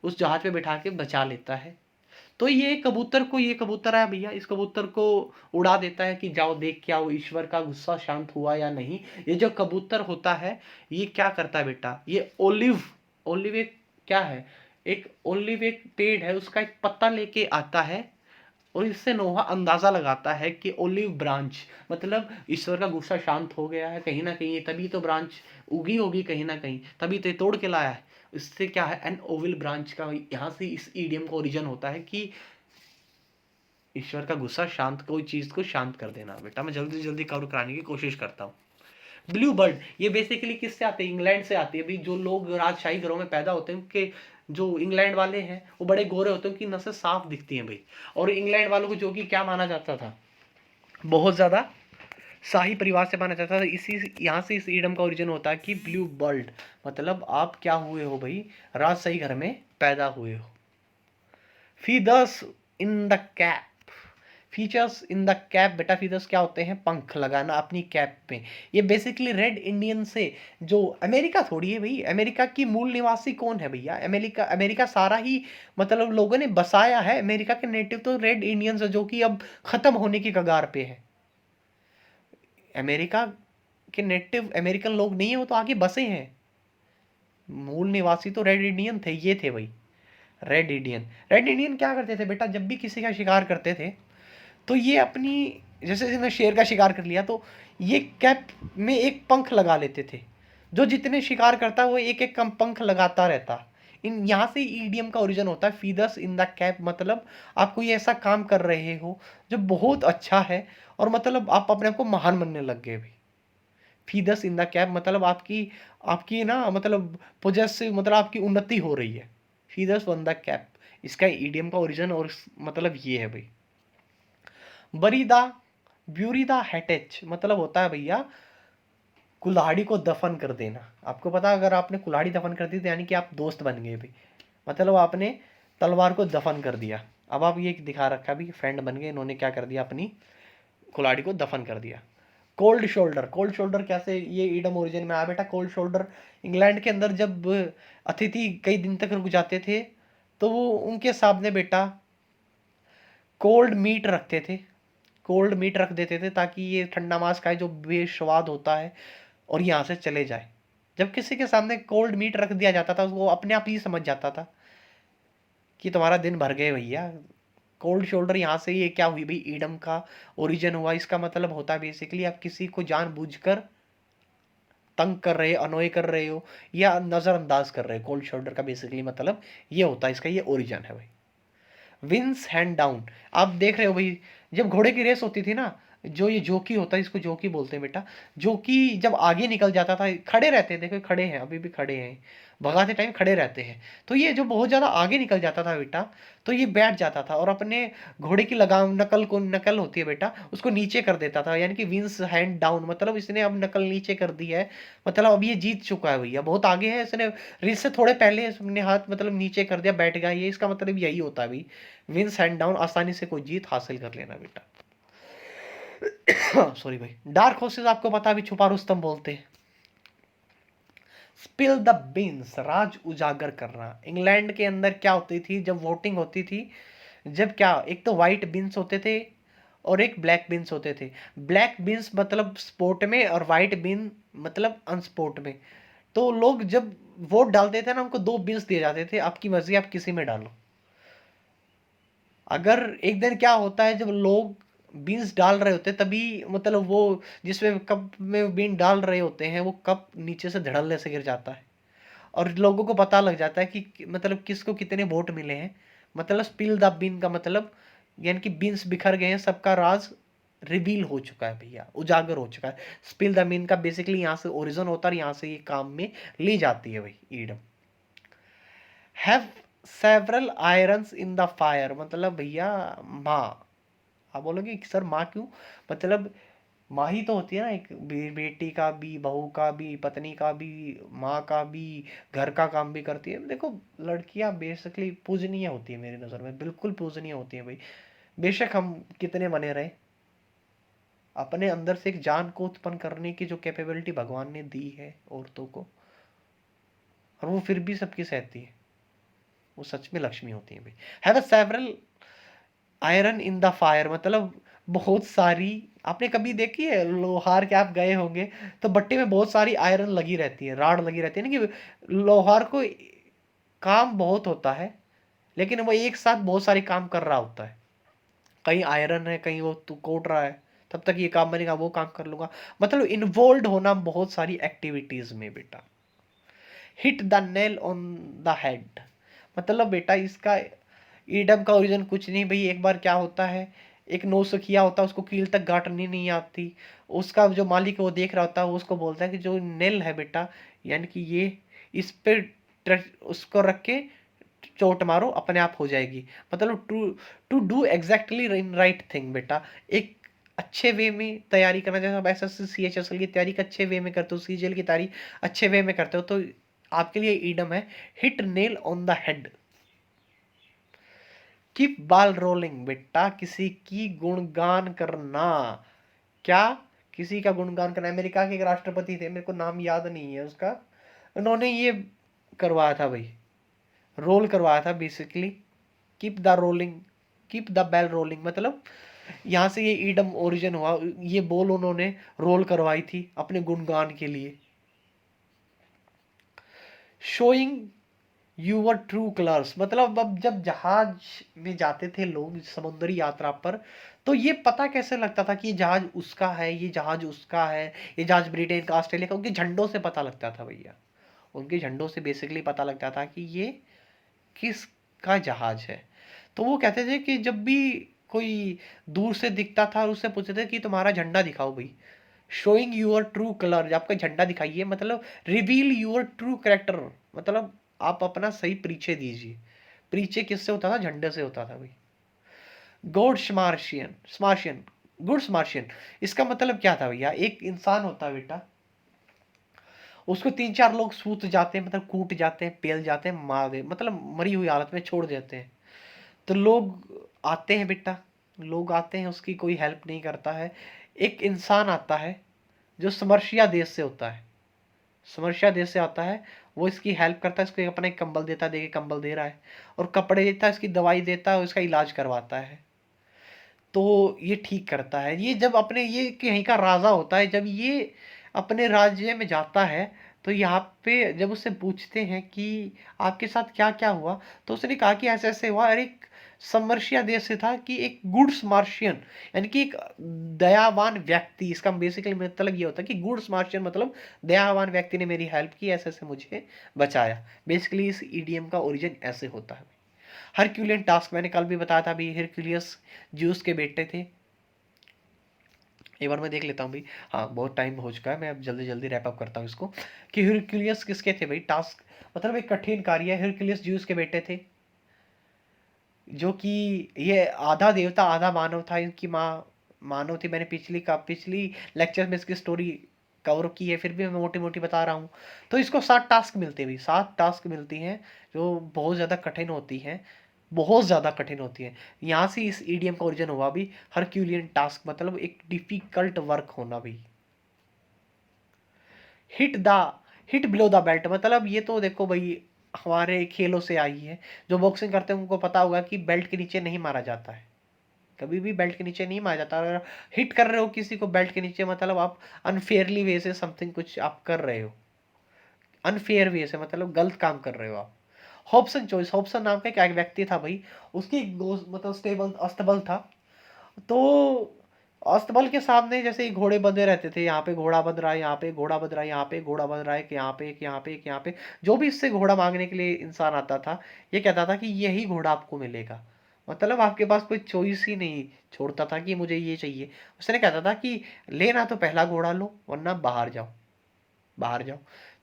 उस जहाज पे बिठा के बचा लेता है। तो ये कबूतर को, ये कबूतर है भैया, इस कबूतर को उड़ा देता है कि जाओ देख क्या वो ईश्वर का गुस्सा शांत हुआ या नहीं। ये जो कबूतर होता है ये क्या करता है बेटा, ये ओलिव, ओलिव एक क्या है, एक ओलिव एक पेड़ है, उसका एक पत्ता लेके आता है और इससे नोहा अंदाजा लगाता है कि ओलिव ब्रांच मतलब ईश्वर का गुस्सा शांत हो गया है कहीं ना कहीं, तभी तो ब्रांच उगी होगी कहीं ना कहीं, तभी तो तोड़ के लाया है। इससे क्या है, एन ओविल ब्रांच का यहाँ से इस ईडियम का ओरिजिन होता है कि ईश्वर का गुस्सा शांत, कोई चीज को शांत कर देना। बेटा मैं जल्दी जल्दी कवर कराने की कोशिश करता हूँ। ब्लू बर्ड ये बेसिकली किससे आते हैं, इंग्लैंड से आती है भाई। जो लोग राजशाही घरों में पैदा होते हैं उनके, जो इंग्लैंड वाले हैं वो बड़े गोरे होते हैं, उनकी नसें साफ दिखती हैं भाई। और इंग्लैंड वालों को जो कि क्या माना जाता था, बहुत ज्यादा शाही परिवार से माना जाता था। इसी यहाँ से इस ईडम का ओरिजिन होता है कि ब्लू बर्ड मतलब आप क्या हुए हो भाई, राजशाही घर में पैदा हुए हो। Feathers in the cap, features in the cap बेटा, फीदर्स क्या होते हैं, पंख लगाना अपनी कैप पे। ये बेसिकली रेड इंडियन से, जो अमेरिका थोड़ी है भाई, अमेरिका की मूल निवासी कौन है भैया, अमेरिका, अमेरिका सारा ही मतलब लोगों ने बसाया है। अमेरिका के नेटिव तो रेड इंडियंस है, जो कि अब खत्म होने की कगार पे है। अमेरिका के नेटिव अमेरिकन लोग नहीं है, वो तो आगे बसे हैं। मूल निवासी तो रेड इंडियन थे, ये थे भाई रेड इंडियन। रेड इंडियन क्या करते थे बेटा, जब भी किसी का शिकार करते थे तो ये अपनी, जैसे इसने शेर का शिकार कर लिया तो ये कैप में एक पंख लगा लेते थे। जो जितने शिकार करता वो एक एक कम पंख लगाता रहता। इन यहाँ से ईडीएम का ओरिजिन होता है फीदर्स इन द कैप, मतलब आप कोई ऐसा काम कर रहे हो जो बहुत अच्छा है और मतलब आप अपने आप को महान बनने लग गए भाई। फीदर्स इन द कैप मतलब आपकी, आपकी ना मतलब पोजेसिव, मतलब आपकी उन्नति हो रही है। फीदर्स वन द कैप, इसका ईडीएम का ओरिजिन और मतलब ये है भाई। बरीदा, ब्यूरीदा हैटेच मतलब होता है भैया कुल्हाड़ी को दफन कर देना। आपको पता अगर आपने कुल्हाड़ी दफन कर दी तो यानी कि आप दोस्त बन गए भाई, मतलब आपने तलवार को दफन कर दिया। अब आप ये दिखा रखा भी फ्रेंड बन गए, इन्होंने क्या कर दिया, अपनी कुल्हाड़ी को दफन कर दिया। कोल्ड शोल्डर, कोल्ड शोल्डर कैसे ये ईडम ओरिजिन में आया बेटा, कोल्ड शोल्डर इंग्लैंड के अंदर जब अतिथि कई दिन तक रुक जाते थे तो वो उनके सामने बेटा कोल्ड मीट रखते थे, कोल्ड मीट रख देते थे ताकि ये ठंडा मांस खाए जो बेस्वाद होता है और यहाँ से चले जाए। जब किसी के सामने कोल्ड मीट रख दिया जाता था वो अपने आप ही समझ जाता था कि तुम्हारा दिन भर गए भैया। कोल्ड शोल्डर यहाँ से ये क्या हुई भाई, ईडम का ओरिजिन हुआ। इसका मतलब होता है बेसिकली आप किसी को जानबूझकर तंग कर रहे हो, अनोय कर रहे हो या नजरअंदाज कर रहे हो। कोल्ड शोल्डर का बेसिकली मतलब ये होता है, इसका ये ओरिजिन है भाई। विंस हैंड डाउन, आप देख रहे हो भाई जब घोड़े की रेस होती थी ना, जो ये जोकी होता है, इसको जोकी बोलते हैं बेटा। जोकी जब आगे निकल जाता था, खड़े रहते हैं, देखो खड़े हैं, अभी भी खड़े हैं, भगाते टाइम खड़े रहते हैं। तो ये जो बहुत ज़्यादा आगे निकल जाता था बेटा, तो ये बैठ जाता था और अपने घोड़े की लगाम, नकल होती है बेटा, उसको नीचे कर देता था, यानी कि विंस हैंड डाउन, मतलब इसने अब नकल नीचे कर दी है, मतलब अब ये जीत चुका है भैया, बहुत आगे है, इसने रेस से थोड़े पहले इसने हाथ मतलब नीचे कर दिया, बैठ गया, ये इसका मतलब यही होता है भाई, विंस हैंड डाउन, आसानी से कोई जीत हासिल कर लेना बेटा। सॉरी भाई। डार्क हॉर्सेस आपको पता है, अभी छुपा रुस्तम बोलते हैं। स्पिल द बीन्स, राज उजागर करना। इंग्लैंड के अंदर क्या होती थी जब वोटिंग होती थी, जब क्या, एक तो व्हाइट बीन्स होते थे और एक ब्लैक बीन्स होते थे। ब्लैक बीन्स मतलब स्पोर्ट में और व्हाइट बीन मतलब अनस्पोर्ट में। तो लोग जब वोट डालते थे ना, उनको दो बीन्स दिए जाते थे, आपकी मर्जी, आप किसी में डालो। अगर एक दिन क्या होता है, जब लोग बीन्स डाल रहे होते तभी मतलब वो जिसमें कप में बीन डाल रहे होते हैं, वो कप नीचे से धड़ल्ले से गिर जाता है और लोगों को पता लग जाता है कि मतलब किसको कितने वोट मिले हैं। मतलब स्पिल द बीन का मतलब यानी कि बीन्स बिखर गए हैं, सबका राज रिवील हो चुका है भैया, उजागर हो चुका है। स्पिल द बीन का बेसिकली यहाँ से ओरिजिन होता है, यहाँ से ये काम में ली जाती है भाई idiom. Have several irons in the fire, मतलब भैया माँ, आप बोलोगे कि सर माँ क्यों, मतलब माँ ही तो होती है ना, एक बेटी का भी, बहू का भी, पत्नी का भी, माँ का भी, घर का काम भी करती है। देखो लड़कियां बेसिकली पूजनीय होती है मेरी नज़र में, बिल्कुल पूजनीय होती है भाई। बेशक हम कितने बने रहे, अपने अंदर से एक जान को उत्पन्न करने की जो कैपेबिलिटी भगवान ने दी है औरतों को, और वो फिर भी सबकी सहती है, वो सच में लक्ष्मी होती है भाई। Have several iron in the fire, मतलब बहुत सारी, आपने कभी देखी है लोहार के, आप गए होंगे तो भट्टी में बहुत सारी आयरन लगी रहती है, राड लगी रहती है ना, कि लोहार को काम बहुत होता है, लेकिन वो एक साथ बहुत सारी काम कर रहा होता है, कहीं आयरन है, कहीं वो तू कोट रहा है, तब तक ये काम बनेगा, वो काम कर लूंगा, मतलब इन्वॉल्व होना बहुत सारी एक्टिविटीज में बेटा। Hit the nail on the head, मतलब बेटा इसका ईडम का ओरिजिन कुछ नहीं भाई। एक बार क्या होता है, एक नौसिखिया होता है, उसको कील तक गांठनी नहीं आती, उसका जो मालिक है वो देख रहा होता है, वो उसको बोलता है कि जो नेल है बेटा, यानी कि ये, इस पे उसको रख के चोट मारो, अपने आप हो जाएगी, मतलब to to do exactly right thing बेटा। एक अच्छे वे में तैयारी करना, जैसे आप एसएससी सीएचएसएल की तैयारी अच्छे वे में करते हो, सीजीएल की तैयारी अच्छे वे में करते हो, तो आपके लिए ईडम है hit nail on the head. Keep बाल रोलिंग बेटा, किसी की गुणगान करना। क्या, किसी का गुणगान करना। अमेरिका के एक राष्ट्रपति थे, मेरे को नाम याद नहीं है उसका, उन्होंने ये करवाया था भाई, रोल करवाया था basically. Keep the rolling, keep the bell rolling, मतलब यहाँ से ये ईडम ओरिजिन हुआ, ये बोल उन्होंने रोल करवाई थी अपने गुणगान के लिए। शोइंग यूवर ट्रू कलर्स, मतलब अब जब जहाज में जाते थे लोग समुद्री यात्रा पर, तो ये पता कैसे लगता था कि ये जहाज उसका है, ये जहाज उसका है, ये जहाज ब्रिटेन का, ऑस्ट्रेलिया का, उनके झंडों से पता लगता था भैया, उनके झंडों से बेसिकली पता लगता था कि ये किसका जहाज है। तो वो कहते थे कि जब भी कोई दूर से दिखता था, उससे पूछते थे कि तुम्हारा झंडा दिखाओ भाई, शोइंग यूर ट्रू कलर, आपका झंडा दिखाइए, मतलब रिवील यूर ट्रू करेक्टर, मतलब आप अपना सही परिचय दीजिए। परिचय किससे होता था, झंडे से होता था भाई। गॉड स्मार्शियन, स्मार्शियन, गुड स्मार्शियन, इसका मतलब क्या था भैया, एक इंसान होता है बेटा, उसको तीन चार लोग सूत जाते हैं, मतलब कूट जाते हैं, पेल जाते हैं, मार दे, मतलब मरी हुई हालत में छोड़ देते हैं। तो लोग आते हैं बेटा, लोग आते हैं, उसकी कोई हेल्प नहीं करता है। एक इंसान आता है जो समर्शिया देश से होता है, समर्शिया देश से आता है, वो इसकी हेल्प करता है, इसको अपना एक कंबल देता है, देखिए कंबल दे रहा है, और कपड़े देता है, इसकी दवाई देता है, उसका इलाज करवाता है, तो ये ठीक करता है। ये जब अपने, ये यहीं का राजा होता है, जब ये अपने राज्य में जाता है, तो यहाँ पे जब उससे पूछते हैं कि आपके साथ क्या क्या हुआ, तो उसने कहा कि ऐसे ऐसे हुआ, और एक समर्शिया देश से था, कि एक गुड्स मार्शियन, यानी कि एक दयावान व्यक्ति, इसका बेसिकली मतलब ये होता है कि गुड्स मार्शियन मतलब दयावान व्यक्ति ने मेरी हेल्प की, ऐसे ऐसे मुझे बचाया। बेसिकली इस ईडीएम का ओरिजिन ऐसे होता है। हरक्यूलियन टास्क, मैंने कल भी बताया था अभी, हरक्यूलियस ज्यूस के बेटे थे, एक बार मैं देख लेता हूँ भाई। हाँ, बहुत टाइम हो चुका है, मैं अब जल्दी जल्दी रैप अप करता हूँ इसको। कि हिरक्यूलियस किसके थे भाई? टास्क मतलब एक कठिन कार्य। हिरक्यूलियस ज्यूस के बेटे थे, जो कि ये आधा देवता आधा मानव था। इनकी माँ मानव थी। मैंने पिछली लेक्चर में इसकी स्टोरी कवर की है, फिर भी मैं मोटी मोटी बता रहा हूँ। तो इसको 7 टास्क मिलते हैं भाई, 7 टास्क मिलती हैं, जो बहुत ज़्यादा कठिन होती हैं, बहुत ज़्यादा कठिन होती है। यहाँ से इस ईडीएम का ओरिजिन हुआ भी। हरक्यूलियन टास्क मतलब एक डिफिकल्ट वर्क होना भी। Hit the hit below the belt मतलब ये तो देखो भाई, हमारे खेलों से आई है। जो बॉक्सिंग करते हैं उनको पता होगा कि बेल्ट के नीचे नहीं मारा जाता है, कभी भी बेल्ट के नीचे नहीं मारा जाता। अगर हिट कर रहे हो किसी को बेल्ट के नीचे, मतलब आप अनफेयरली वे से समथिंग कुछ आप कर रहे हो, अनफेयर वे से मतलब गलत काम कर रहे हो आप। हॉब्सन चॉइस, हॉब्सन नाम का एक व्यक्ति था भाई, उसकी मतलब स्टेबल अस्तबल था। तो अस्तबल के सामने जैसे ही घोड़े बंधे रहते थे, यहाँ पे घोड़ा बंध रहा है, यहाँ पे घोड़ा बंध रहा है, यहाँ पे घोड़ा बंध रहा है, कि यहाँ पे एक यहाँ पे एक यहाँ पे, जो भी इससे घोड़ा मांगने के लिए इंसान आता था, ये कहता था कि यही घोड़ा आपको मिलेगा। मतलब आपके पास कोई चॉइस ही नहीं छोड़ता था कि मुझे ये चाहिए। उसने कहता था कि लेना तो पहला घोड़ा लो, वरना बाहर जाओ, बाहर जाओ।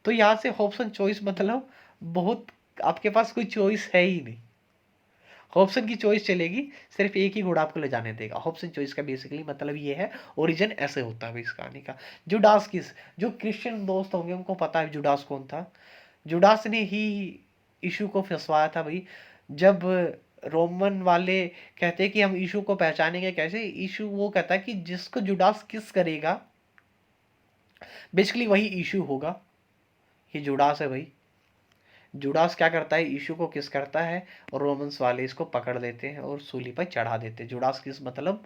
तो यहाँ से ऑप्शन चॉइस मतलब बहुत, आपके पास कोई चॉइस है ही नहीं। हॉब्सन की चॉइस चलेगी, सिर्फ एक ही घोड़ा आपको ले जाने देगा। हॉब्सन चॉइस का बेसिकली मतलब ये है, ओरिजिन ऐसे होता है इस कहानी का। जुडास किस, जो क्रिश्चियन दोस्त होंगे उनको पता है जुडास कौन था। जुडास ने ही यीशु को फंसवाया था भाई। जब रोमन वाले कहते हैं कि हम यीशु को पहचानेंगे कैसे, यीशु वो कहता है कि जिसको जुडास किस करेगा बेसिकली वही यीशु होगा। ये जुडास है भाई। जुडास क्या करता है, यीशु को किस करता है, और रोमन्स वाले इसको पकड़ लेते हैं और सूली पर चढ़ा देते हैं। जुडास किस मतलब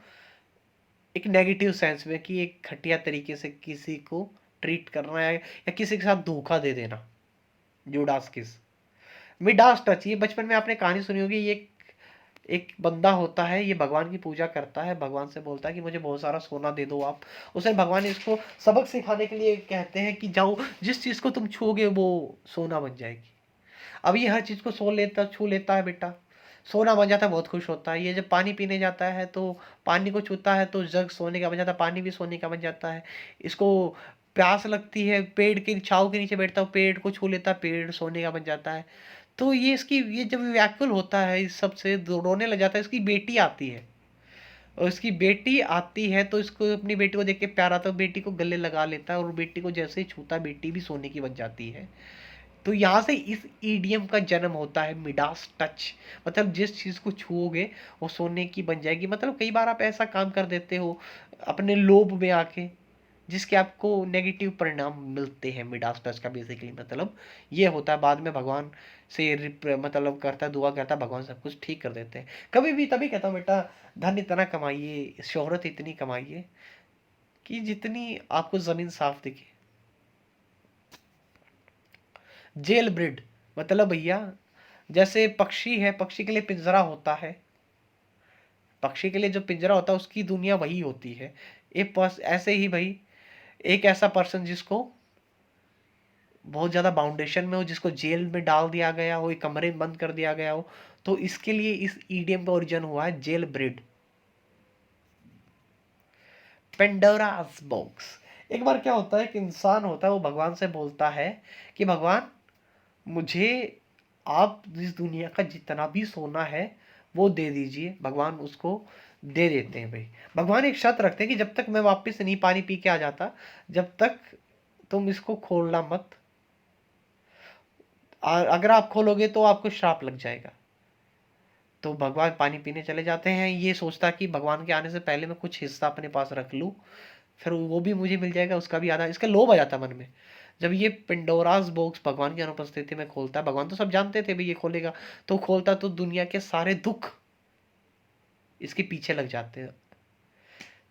एक नेगेटिव सेंस में कि एक घटिया तरीके से किसी को ट्रीट करना है या किसी के साथ धोखा दे देना। जुडास किस। मिडास टच, ये बचपन में आपने कहानी सुनी होगी। ये एक बंदा होता है, ये भगवान की पूजा करता है, भगवान से बोलता है कि मुझे बहुत सारा सोना दे दो आप। उसे भगवान इसको सबक सिखाने के लिए कहते हैं कि जाओ, जिस चीज को तुम छूओगे वो सोना बन जाएगी। अब ये हर चीज को छू लेता है बेटा, सोना बन जाता है, बहुत खुश होता है। ये जब पानी पीने जाता है तो पानी को छूता है तो जग सोने का बन जाता है, पानी भी सोने का बन जाता है। इसको प्यास लगती है, पेड़ की छाव के नीचे बैठता है, पेड़ को छू लेता है, पेड़ सोने का बन जाता है। तो ये इसकी, ये जब व्याकुल होता है इस सब से, रोने लग जाता है। इसकी बेटी आती है, और इसकी बेटी आती है तो इसको अपनी बेटी को देख के प्यार आता है, बेटी को गले लगा लेता है, और बेटी को जैसे ही छूता बेटी भी सोने की बन जाती है। तो यहाँ से इस ईडीएम का जन्म होता है, मिडास टच। मतलब जिस चीज को छुओगे वो सोने की बन जाएगी। मतलब कई बार आप ऐसा काम कर देते हो अपने लोभ में आके, जिसके आपको नेगेटिव परिणाम मिलते हैं। मिडास टच का बेसिकली मतलब ये होता है। बाद में भगवान से मतलब करता है, दुआ करता है, भगवान सब कुछ ठीक कर देते हैं। कभी भी तभी कहता हूँ बेटा, धन इतना कमाइए, शोहरत इतनी कमाइए कि जितनी आपको जमीन साफ दिखे। जेल ब्रिड मतलब भैया, जैसे पक्षी है, पक्षी के लिए पिंजरा होता है, पक्षी के लिए जो पिंजरा होता है उसकी दुनिया वही होती है। ऐसे ही भाई, एक ऐसा पर्सन जिसको बहुत ज्यादा बाउंडेशन में हो, जिसको जेल में डाल दिया गया हो, एक कमरे में बंद कर दिया गया हो, तो इसके लिए इस ईडियम का ओरिजिन हुआ है जेल ब्रिड। पेंडोरास बॉक्स, एक बार क्या होता है, एक इंसान होता है, वो भगवान से बोलता है कि भगवान मुझे आप इस दुनिया का जितना भी सोना है वो दे दीजिए। भगवान उसको दे देते हैं भाई। भगवान एक शर्त रखते हैं कि जब तक मैं वापस नहीं पानी पी के आ जाता, जब तक तुम इसको खोलना मत, और अगर आप खोलोगे तो आपको श्राप लग जाएगा। तो भगवान पानी पीने चले जाते हैं, ये सोचता कि भगवान के आने से पहले मैं कुछ हिस्सा अपने पास रख लूं, फिर वो भी मुझे मिल जाएगा, उसका भी आधा। इसका लोभ आ जाता मन में। जब ये पेंडोरास बॉक्स भगवान की अनुपस्थिति में खोलता है, भगवान तो सब जानते थे भाई ये खोलेगा, तो खोलता तो दुनिया के सारे दुख इसके पीछे लग जाते हैं।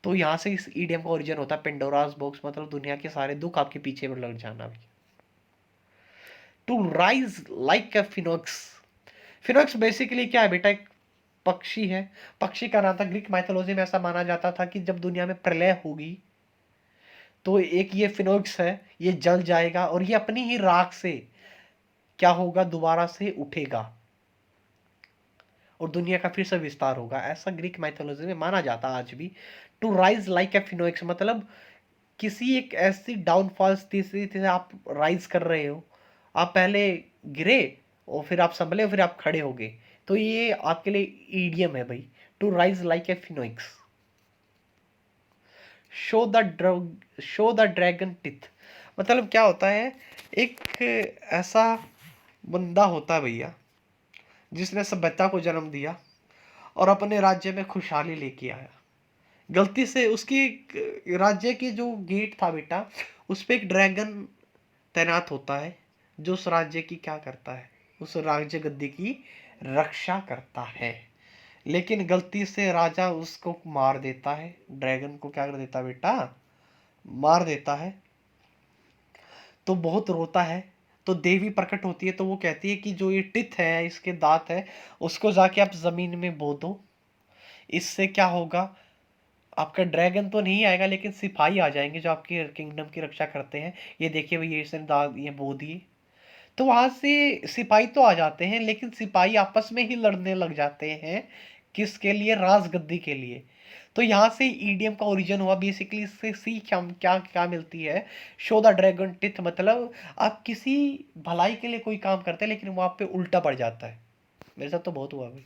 तो यहाँ से इस ईडियम का ओरिजिन होता है पेंडोरास बॉक्स मतलब दुनिया के सारे दुख आपके पीछे में लग जाना भी। To rise like a phoenix, phoenix basically क्या है बेटा, एक पक्षी है। पक्षी का नाम था, ग्रीक माइथोलॉजी में ऐसा माना जाता था कि जब दुनिया में प्रलय होगी तो एक ये फिनोक्स है, ये जल जाएगा और ये अपनी ही राख से क्या होगा, दोबारा से उठेगा। और दुनिया का फिर से विस्तार होगा, ऐसा ग्रीक माइथोलॉजी में माना जाता है आज भी। टू राइज लाइक ए फिनोक्स मतलब किसी एक ऐसी डाउनफॉल स्थिति से आप राइज कर रहे हो, आप पहले गिरे और फिर आप संभले और फिर आप खड़े हो गए, तो ये आपके लिए ईडियम है भाई, to rise like a phoenix. Show the dragon teeth मतलब क्या होता है, एक ऐसा बंदा होता है भैया जिसने सभ्यता को जन्म दिया और अपने राज्य में खुशहाली लेके आया। गलती से उसकी राज्य की जो गेट था बेटा, उस पे एक ड्रैगन तैनात होता है, जो उस राज्य की क्या करता है, उस राज्य गद्दी की रक्षा करता है। लेकिन गलती से राजा उसको मार देता है, ड्रैगन को क्या कर देता है बेटा, मार देता है। तो बहुत रोता है, तो देवी प्रकट होती है, तो वो कहती है कि जो ये टिथ है, इसके दांत है, उसको जाके आप जमीन में बो दो। इससे क्या होगा, आपका ड्रैगन तो नहीं आएगा लेकिन सिपाही आ जाएंगे जो आपके किंगडम की रक्षा करते हैं। ये देखिए भैया, इसने दांत ये बो दिए। तो वहां से सिपाही तो आ जाते हैं, लेकिन सिपाही आपस में ही लड़ने लग जाते हैं। किसके लिए, राजगद्दी के लिए। तो यहाँ से ईडीएम का ओरिजिन हुआ बेसिकली। इससे सीख हम क्या क्या मिलती है, शो द ड्रैगन टिथ मतलब आप किसी भलाई के लिए कोई काम करते हैं लेकिन वो आप पे उल्टा पड़ जाता है। मेरे साथ तो बहुत हुआ भाई।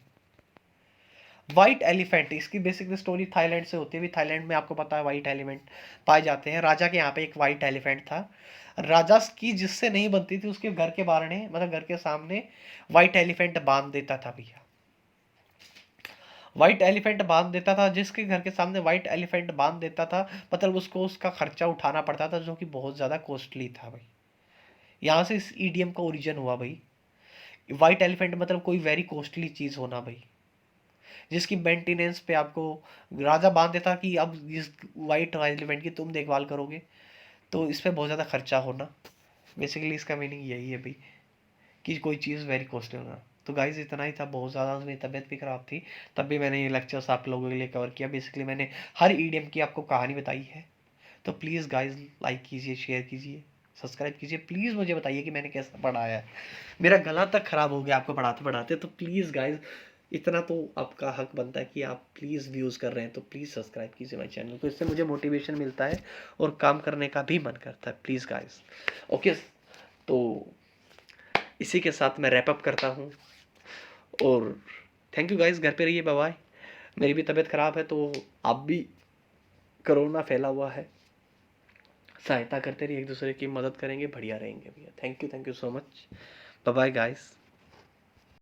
व्हाइट एलिफेंट, इसकी बेसिक स्टोरी थाईलैंड से होती है। थाईलैंड में आपको पता है व्हाइट एलिफेंट पाए जाते हैं। राजा के यहाँ पे एक व्हाइट एलिफेंट था। राजा की जिससे नहीं बनती थी, उसके घर के बाहर मतलब घर के सामने व्हाइट एलिफेंट बांध देता था भैया। व्हाइट एलिफेंट बांध देता था, जिसके घर के सामने व्हाइट एलिफेंट बांध देता था मतलब उसको उसका खर्चा उठाना पड़ता था, जो कि बहुत ज्यादा कॉस्टली था भाई। यहाँ से इस ईडीएम का ओरिजिन हुआ भाई। व्हाइट एलिफेंट मतलब कोई वेरी कॉस्टली चीज होना भाई, जिसकी मेंटेनेंस पे आपको राजा बांध देता कि अब इस व्हाइट एलिफेंट की तुम देखभाल करोगे, तो इस पे बहुत ज़्यादा खर्चा होना। बेसिकली इसका मीनिंग यही है भाई, कि कोई चीज़ वेरी कॉस्टली होना। तो गाइज इतना ही था, बहुत ज़्यादा मेरी तबीयत भी खराब थी, तब भी मैंने ये लेक्चर्स आप लोगों के लिए कवर किया। बेसिकली मैंने हर ईडीएम की आपको कहानी बताई है। तो प्लीज़ गाइज लाइक कीजिए, शेयर कीजिए, सब्सक्राइब कीजिए। प्लीज़ मुझे बताइए कि मैंने कैसा पढ़ाया है। मेरा गला तक खराब हो गया आपको पढ़ाते पढ़ाते। तो प्लीज़ गाइज इतना तो आपका हक बनता है कि आप प्लीज़ व्यूज़ कर रहे हैं तो प्लीज़ सब्सक्राइब कीजिए माय चैनल को। इससे मुझे मोटिवेशन मिलता है और काम करने का भी मन करता है। Please guys, okay. तो इसी के साथ मैं रैप अप करता हूँ और थैंक यू गाइज। घर पे रहिए, बाय बाय। मेरी भी तबीयत ख़राब है, तो आप भी, कोरोना फैला हुआ है, सहायता करते रहिए, एक दूसरे की मदद करेंगे, बढ़िया रहेंगे भैया। Thank you so much. Bye bye guys.